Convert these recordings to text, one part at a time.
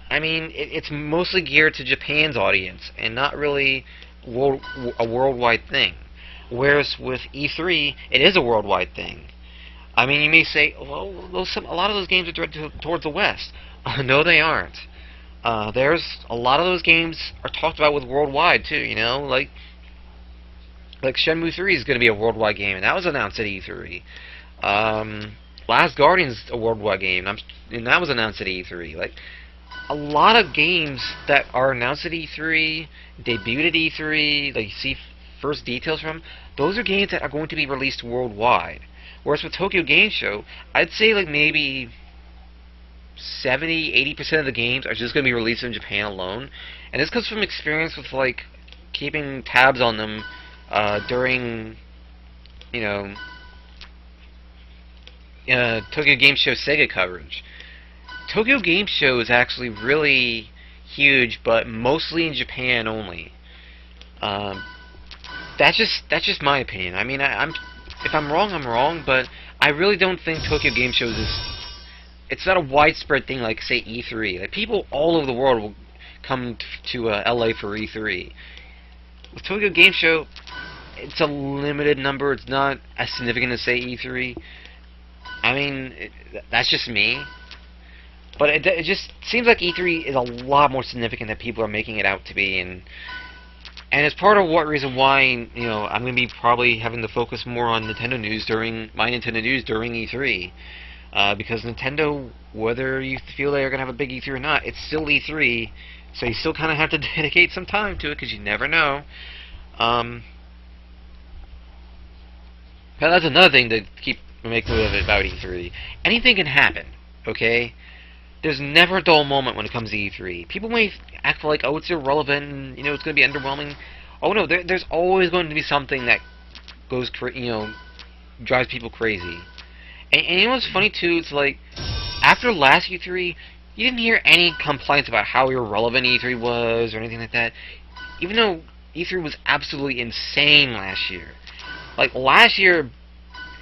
I mean, it's mostly geared to Japan's audience and not really a worldwide thing. Whereas with E3, it is a worldwide thing. I mean, you may say, well, a lot of those games are directed towards the West. No, they aren't. There's a lot of those games are talked about with worldwide too. You know, like Shenmue 3 is going to be a worldwide game, and that was announced at E3. Last Guardian's a worldwide game, and that was announced at E3. Like a lot of games that are announced at E3, debuted at E3, like you see first details from, those are games that are going to be released worldwide. Whereas with Tokyo Game Show, I'd say like maybe 70-80% of the games are just going to be released in Japan alone. And this comes from experience with like keeping tabs on them during, you know, Tokyo Game Show Sega coverage. Tokyo Game Show is actually really huge, but mostly in Japan only. That's just my opinion. I mean, if I'm wrong, I'm wrong, but I really don't think Tokyo Game Show it's not a widespread thing like, say, E3. Like, people all over the world will come to LA for E3. With Tokyo Game Show, it's a limited number. It's not as significant as, say, E3. I mean, that's just me. But it just seems like E3 is a lot more significant than people are making it out to be, and it's part of what reason why, you know, I'm going to be probably having to focus more on Nintendo news during E3, because Nintendo, whether you feel they're going to have a big E3 or not, it's still E3, so you still kind of have to dedicate some time to it because you never know. But that's another thing to keep making note of about E3. Anything can happen, okay? There's never a dull moment when it comes to E3. People may act like, oh, it's irrelevant, and, you know, it's going to be underwhelming. Oh no, there's always going to be something that goes, drives people crazy. And you know what's funny too? It's like after last E3, you didn't hear any complaints about how irrelevant E3 was or anything like that. Even though E3 was absolutely insane last year. Like last year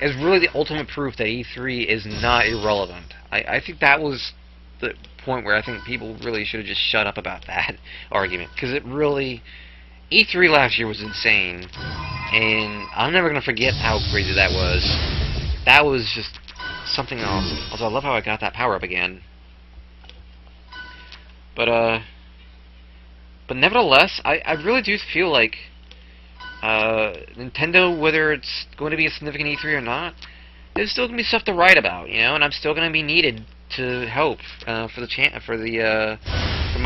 is really the ultimate proof that E3 is not irrelevant. I think that was the point where I think people really should have just shut up about that argument, because it really, E3 last year was insane, and I'm never going to forget how crazy that was. That was just something else. Also, I love how I got that power up again. But nevertheless, I really do feel like Nintendo, whether it's going to be a significant E3 or not, there's still going to be stuff to write about, you know, and I'm still going to be needed to help for my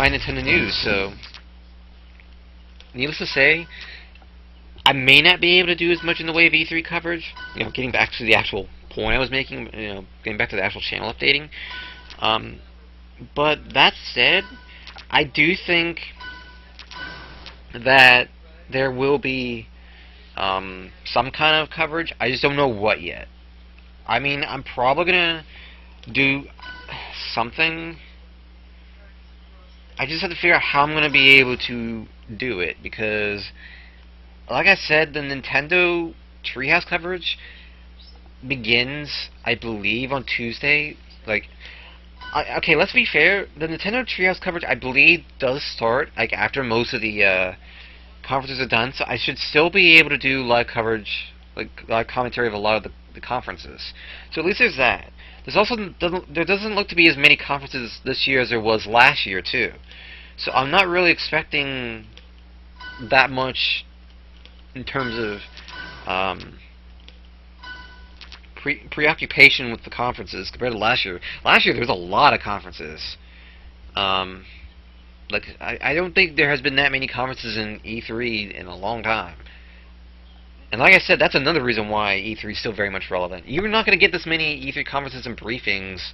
Nintendo news. So, needless to say, I may not be able to do as much in the way of E3 coverage. You know, getting back to the actual point I was making, you know, getting back to the actual channel updating. But that said, I do think that there will be some kind of coverage. I just don't know what yet. I mean, I'm probably gonna do something. I just have to figure out how I'm going to be able to do it, because like I said, the Nintendo Treehouse coverage begins, I believe, on Tuesday. Like, okay, let's be fair, the Nintendo Treehouse coverage, I believe, does start like after most of the conferences are done, so I should still be able to do live coverage, like live commentary of a lot of the conferences. So at least there's that. There's also there doesn't look to be as many conferences this year as there was last year too. So I'm not really expecting that much in terms of preoccupation with the conferences compared to last year. Last year there was a lot of conferences. Like I don't think there has been that many conferences in E3 in a long time. And like I said, that's another reason why E3 is still very much relevant. You're not going to get this many E3 conferences and briefings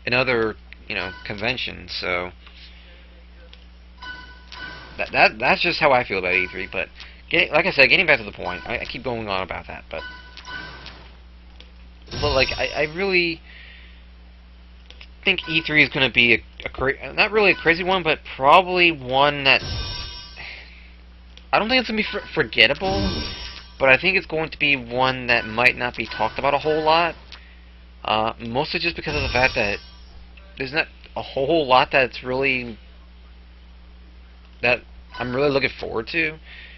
in other, you know, conventions. So that's just how I feel about E3. But like I said, getting back to the point, I keep going on about that. But like I really think E3 is going to be not really a crazy one, but probably one that, I don't think it's going to be forgettable, but I think it's going to be one that might not be talked about a whole lot. Mostly just because of the fact that there's not a whole lot that I'm really looking forward to.